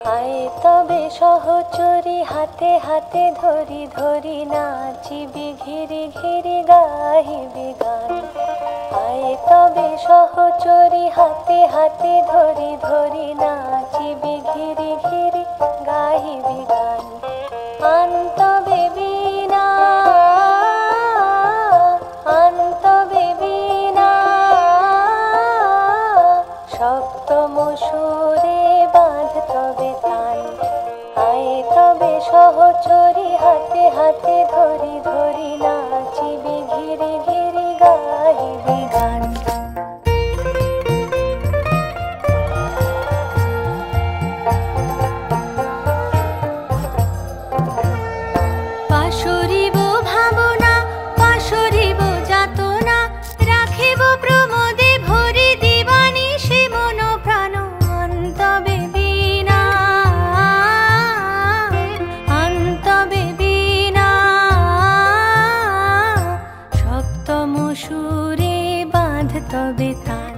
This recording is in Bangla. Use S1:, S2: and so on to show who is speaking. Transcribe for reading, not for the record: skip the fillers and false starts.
S1: আয় তবে সহচরী হাতে হাতে ধরি ধরি নাচিবি ঘিরি ঘিরি গাহিবি গান। আয় তবে সহচরী হাতে হাতে ধরি ধরি নাচিবি ঘিরি ঘিরি গাহিবি গান। আনতবে বীণা আনতবে বীণা সপ্তম সুরে বাঁধ তবে তান। আয় তবে সহচরী হাতে হাতে ধরি ধরি নাচিবি ঘিরি ঘিরি গাহিবি গান। পাশরিব ভাবনা পাশরিব যাতনা রাখিব প্রমোদে ভরি দিবানিশি মন প্রাণ। আনতবে বীণা আনতবে বীণা সপ্তম সুরে বাঁধ তবে তান।